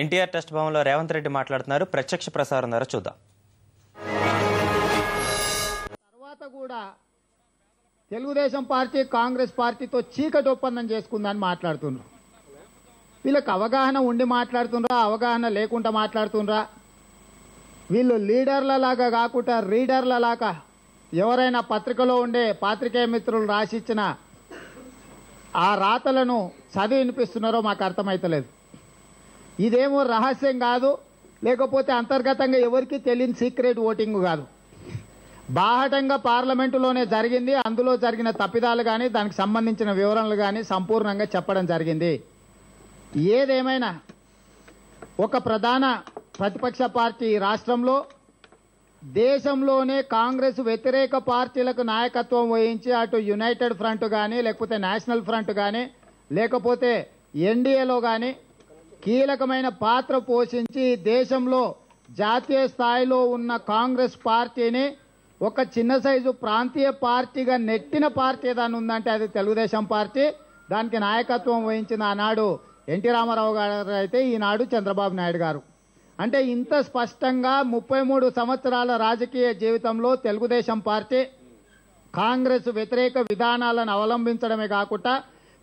NTR trust భవన్లో రేవంత్ రెడ్డి మాట్లాడుతున్నారు. ప్రత్యక్ష ప్రసారం ద్వారా చూద్దాం. తర్వాత కూడా తెలుగుదేశం పార్టీ కాంగ్రెస్ పార్టీతో చీకటి ఒప్పందం చేసుకుందని మాట్లాడుతున్నారు. వీళ్ళకి అవగాహన ఉండి మాట్లాడుతుండ్రా, అవగాహన లేకుండా మాట్లాడుతుండ్రా? వీళ్ళు లీడర్లలాగా కాకుండా రీడర్లలాగా ఎవరైనా పత్రికలో ఉండే పాత్రికేయ మిత్రులు రాసిచ్చిన ఆ రాతలను చదివి వినిపిస్తున్నారో మాకు అర్థమైతలేదు. ఇదేమో రహస్యం కాదు, లేకపోతే అంతర్గతంగా ఎవరికి తెలియని సీక్రెట్ ఓటింగ్ కాదు. బాహటంగా పార్లమెంటులోనే జరిగింది. అందులో జరిగిన తప్పిదాలు కానీ దానికి సంబంధించిన వివరణలు కానీ సంపూర్ణంగా చెప్పడం జరిగింది. ఏదేమైనా ఒక ప్రధాన ప్రతిపక్ష పార్టీ రాష్ట్రంలో దేశంలోనే కాంగ్రెస్ వ్యతిరేక పార్టీలకు నాయకత్వం వహించి అటు యునైటెడ్ ఫ్రంట్ కానీ లేకపోతే నేషనల్ ఫ్రంట్ కానీ లేకపోతే ఎన్డీఏలో కానీ కీలకమైన పాత్ర పోషించి దేశంలో జాతీయ స్థాయిలో ఉన్న కాంగ్రెస్ పార్టీని ఒక చిన్న సైజు ప్రాంతీయ పార్టీగా నెట్టిన పార్టీ ఏదైనా ఉందంటే అది తెలుగుదేశం పార్టీ. దానికి నాయకత్వం వహించిన ఆనాడు ఎన్టీ రామారావు గారు అయితే ఈనాడు చంద్రబాబు నాయుడు గారు. అంటే ఇంత స్పష్టంగా 33 సంవత్సరాల రాజకీయ జీవితంలో తెలుగుదేశం పార్టీ కాంగ్రెస్ వ్యతిరేక విధానాలను అవలంబించడమే కాకుండా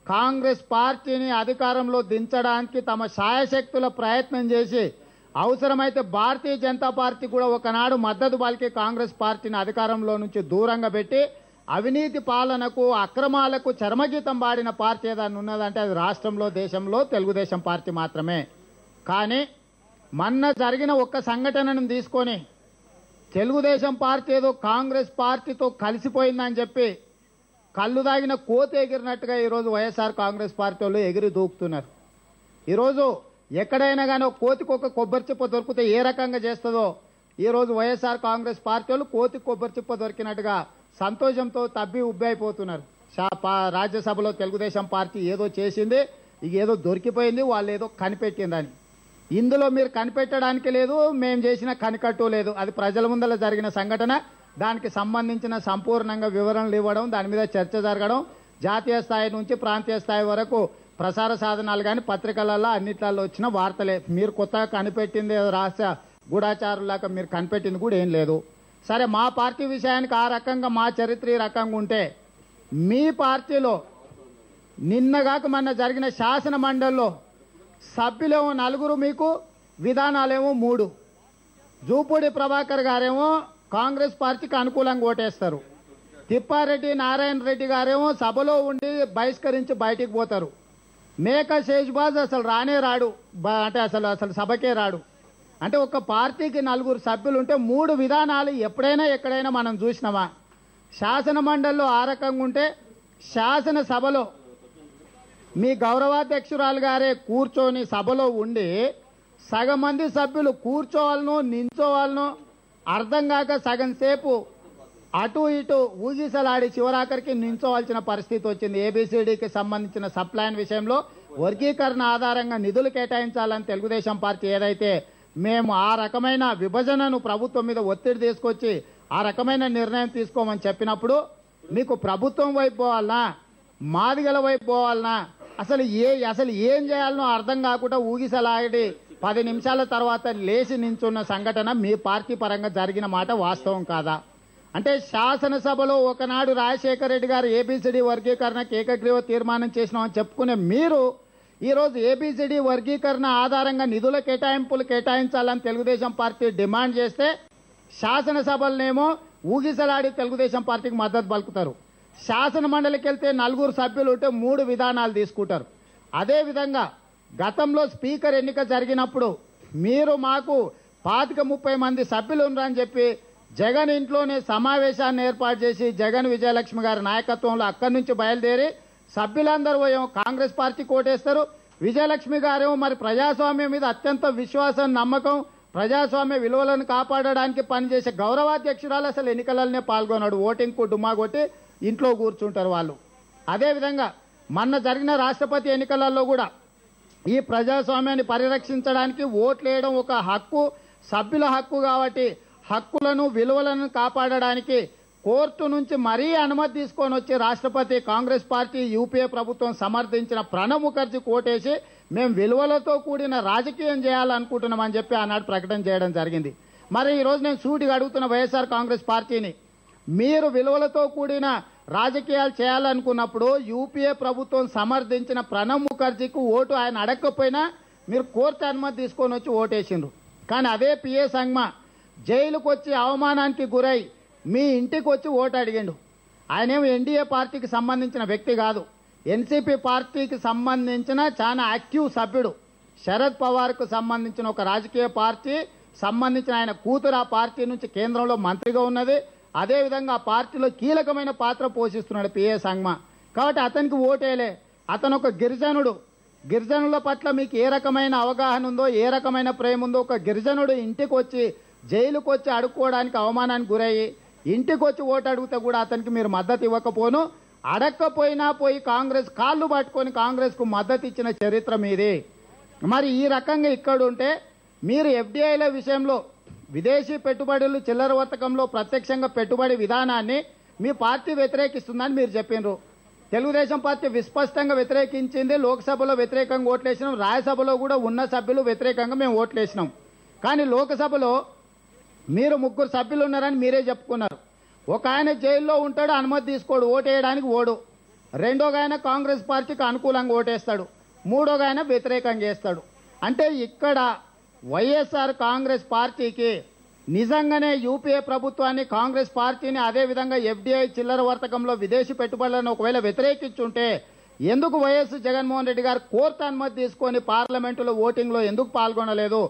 కాంగ్రెస్ పార్టీని అధికారంలో దించడానికి తమ శాయశక్తుల ప్రయత్నం చేసి అవసరమైతే భారతీయ జనతా పార్టీ కూడా ఒకనాడు మద్దతు పలికి కాంగ్రెస్ పార్టీని అధికారంలో నుంచి దూరంగా పెట్టి అవినీతి పాలనకు అక్రమాలకు చర్మగీతం పాడిన పార్టీ ఏదైనా ఉన్నదంటే అది రాష్ట్రంలో దేశంలో తెలుగుదేశం పార్టీ మాత్రమే. కానీ మొన్న జరిగిన ఒక్క సంఘటనను తీసుకొని తెలుగుదేశం పార్టీ ఏదో కాంగ్రెస్ పార్టీతో కలిసిపోయిందని చెప్పి కళ్ళు దాగిన కోతి ఎగిరినట్టుగా ఈరోజు వైఎస్ఆర్ కాంగ్రెస్ పార్టీ వాళ్ళు ఎగిరి దూకుతున్నారు. ఈరోజు ఎక్కడైనా కానీ ఒక కోతికి ఒక కొబ్బరి చిప్ప దొరికితే ఏ రకంగా చేస్తుందో ఈరోజు వైఎస్ఆర్ కాంగ్రెస్ పార్టీ వాళ్ళు కోతికి కొబ్బరి చిప్ప దొరికినట్టుగా సంతోషంతో తబ్బి ఉబ్బి అయిపోతున్నారు. రాజ్యసభలో తెలుగుదేశం పార్టీ ఏదో చేసింది, ఇక ఏదో దొరికిపోయింది, వాళ్ళు ఏదో కనిపెట్టిందని. ఇందులో మీరు కనిపెట్టడానికి లేదు, మేము చేసిన కనికట్టు లేదు. అది ప్రజల ముందర జరిగిన సంఘటన. దానికి సంబంధించిన సంపూర్ణంగా వివరణలు ఇవ్వడం, దాని మీద చర్చ జరగడం, జాతీయ స్థాయి నుంచి ప్రాంతీయ స్థాయి వరకు ప్రసార సాధనాలు కానీ పత్రికలలో అన్నిట్లలో వచ్చిన వార్తలే. మీరు కొత్తగా కనిపెట్టింది రహస్య గూఢాచారులాగా మీరు కనిపెట్టింది కూడా ఏం లేదు. సరే, మా పార్టీ విషయానికి ఆ రకంగా మా చరిత్ర ఈ రకంగా ఉంటే మీ పార్టీలో నిన్నగాక మొన్న జరిగిన శాసన మండలిలో సభ్యులేమో 4, మీకు విధానాలేమో 3. జూపూడి ప్రభాకర్ గారేమో కాంగ్రెస్ పార్టీకి అనుకూలంగా ఓటేస్తారు. తిప్పారెడ్డి నారాయణ రెడ్డి గారేమో సభలో ఉండి బహిష్కరించి బయటికి పోతారు. మేక శేష్బాజ్ అసలు రానే రాడు, అంటే అసలు సభకే రాడు. అంటే ఒక పార్టీకి 4 సభ్యులు ఉంటే 3 విధానాలు ఎప్పుడైనా ఎక్కడైనా మనం చూసినామా? శాసన మండలిలో ఆ రకంగా ఉంటే శాసనసభలో మీ గౌరవాధ్యక్షురాలు గారే కూర్చొని సభలో ఉండి సగం మంది సభ్యులు కూర్చోవాలనో నించోవాలనో అర్థం కాక సగం సేపు అటు ఇటు ఊగిసలాడి చివరాఖరికి నించోవాల్సిన పరిస్థితి వచ్చింది. ఏబిసిడికి సంబంధించిన సప్లైన్ విషయంలో వర్గీకరణ ఆధారంగా నిధులు కేటాయించాలని తెలుగుదేశం పార్టీ ఏదైతే మేము ఆ రకమైన విభజనను ప్రభుత్వం మీద ఒత్తిడి తీసుకొచ్చి ఆ రకమైన నిర్ణయం తీసుకోమని చెప్పినప్పుడు మీకు ప్రభుత్వం వైపు పోవాలనా, మాదిగల వైపు పోవాలనా, అసలు ఏం చేయాలనో అర్థం కాకుండా ఊగిసలాడి 10 నిమిషాల తర్వాత లేచి నించున్న సంఘటన మీ పార్టీ పరంగా జరిగిన మాట వాస్తవం కాదా? అంటే శాసనసభలో ఒకనాడు రాజశేఖర రెడ్డి గారు ఏబిసిడి వర్గీకరణకు ఏకగ్రీవ తీర్మానం చేసినామని చెప్పుకునే మీరు ఈరోజు ఏబిసిడి వర్గీకరణ ఆధారంగా నిధుల కేటాయింపులు కేటాయించాలని తెలుగుదేశం పార్టీ డిమాండ్ చేస్తే శాసనసభలనేమో ఊగిసలాడి తెలుగుదేశం పార్టీకి మద్దతు పలుకుతారు. శాసన మండలికి వెళ్తే 4 సభ్యులు ఉంటే 3 విధానాలు తీసుకుంటారు. అదేవిధంగా గతంలో స్పీకర్ ఎన్నిక జరిగినప్పుడు మీరు మాకు 25-30 మంది సభ్యులు ఉన్నారని చెప్పి జగన్ ఇంట్లోనే సమావేశాన్ని ఏర్పాటు చేసి జగన్ విజయలక్ష్మి గారి నాయకత్వంలో అక్కడి నుంచి బయలుదేరి సభ్యులందరూ కాంగ్రెస్ పార్టీ కోటేస్తారు. విజయలక్ష్మి గారేమో మరి ప్రజాస్వామ్యం మీద అత్యంత విశ్వాసం, నమ్మకం, ప్రజాస్వామ్య విలువలను కాపాడడానికి పనిచేసే గౌరవాధ్యక్షురాలు అసలు ఎన్నికలనే పాల్గొన్నాడు. ఓటింగ్కు డుమ్మా కొట్టి ఇంట్లో కూర్చుంటారు వాళ్ళు. అదేవిధంగా మొన్న జరిగిన రాష్ట్రపతి ఎన్నికలలో కూడా ఈ ప్రజాస్వామ్యాన్ని పరిరక్షించడానికి ఓట్లు వేయడం ఒక హక్కు, సభ్యుల హక్కు. కాబట్టి హక్కులను విలువలను కాపాడడానికి కోర్టు నుంచి మరీ అనుమతి తీసుకొని వచ్చి రాష్ట్రపతి కాంగ్రెస్ పార్టీ యూపీఏ ప్రభుత్వం సమర్థించిన ప్రణబ్ ముఖర్జీ కోటేసి మేము విలువలతో కూడిన రాజకీయం చేయాలనుకుంటున్నామని చెప్పి ఆనాడు ప్రకటన చేయడం జరిగింది. మరి ఈరోజు నేను సూటిగా అడుగుతున్న వైఎస్ఆర్ కాంగ్రెస్ పార్టీని, మీరు విలువలతో కూడిన రాజకీయాలు చేయాలనుకున్నప్పుడు యూపీఏ ప్రభుత్వం సమర్థించిన ప్రణబ్ ముఖర్జీకి ఓటు ఆయన అడగకపోయినా మీరు కోర్టు అనుమతి తీసుకొని వచ్చి ఓటేసిండ్రు. కానీ అదే పిఏ సంగ్మా జైలుకు వచ్చి అవమానానికి గురై మీ ఇంటికి వచ్చి ఓటు అడిగిండు. ఆయనేమో ఎన్డీఏ పార్టీకి సంబంధించిన వ్యక్తి కాదు, ఎన్సీపీ పార్టీకి సంబంధించిన చాలా యాక్టివ్ సభ్యుడు. శరద్ పవార్కు సంబంధించిన ఒక రాజకీయ పార్టీ సంబంధించిన ఆయన కూతురు ఆ పార్టీ నుంచి కేంద్రంలో మంత్రిగా ఉన్నది. అదేవిధంగా ఆ పార్టీలో కీలకమైన పాత్ర పోషిస్తున్నాడు పిఏ సంగ్మా. కాబట్టి అతనికి ఓటేలే. అతను ఒక గిరిజనుడు. గిరిజనుల పట్ల మీకు ఏ రకమైన అవగాహన ఉందో, ఏ రకమైన ప్రేమ ఉందో, ఒక గిరిజనుడు ఇంటికి వచ్చి జైలుకు వచ్చి అడుక్కోవడానికి అవమానానికి గురయ్యి ఇంటికి వచ్చి ఓటు అడిగితే కూడా అతనికి మీరు మద్దతు ఇవ్వకపోను, అడగకపోయినా పోయి కాంగ్రెస్ కాళ్ళు పట్టుకొని కాంగ్రెస్కు మద్దతు ఇచ్చిన చరిత్ర మీది. మరి ఈ రకంగా ఇక్కడ ఉంటే మీరు ఎఫ్డీఐల విషయంలో విదేశీ పెట్టుబడులు చిల్లర వర్తకంలో ప్రత్యక్షంగా పెట్టుబడి విధానాన్ని మీ పార్టీ వ్యతిరేకిస్తుందని మీరు చెప్పినారు. తెలుగుదేశం పార్టీ విస్పష్టంగా వ్యతిరేకించింది. లోక్సభలో వ్యతిరేకంగా ఓట్లేసినాం, రాజ్యసభలో కూడా ఉన్న సభ్యులు వ్యతిరేకంగా మేము ఓట్లేసినాం. కానీ లోక్సభలో మీరు 3 సభ్యులు ఉన్నారని మీరే చెప్పుకున్నారు. ఒక ఆయన జైల్లో ఉంటాడు, అనుమతి తీసుకోడు, ఓటేయడానికి ఓడు. రెండోగా ఆయన కాంగ్రెస్ పార్టీకి అనుకూలంగా ఓటేస్తాడు, మూడోగా ఆయన వ్యతిరేకంగా చేస్తాడు. అంటే ఇక్కడ వైఎస్ఆర్ కాంగ్రెస్ పార్టీకి నిజంగానే యూపీఏ ప్రభుత్వాన్ని, కాంగ్రెస్ పార్టీని, అదేవిధంగా ఎఫ్డీఐ చిల్లర వర్తకంలో విదేశీ పెట్టుబడులను ఒకవేళ వ్యతిరేకించుంటే ఎందుకు వైఎస్ జగన్మోహన్ రెడ్డి గారు కోర్టు అనుమతి తీసుకొని పార్లమెంటులో ఓటింగ్లో ఎందుకు పాల్గొనలేదు?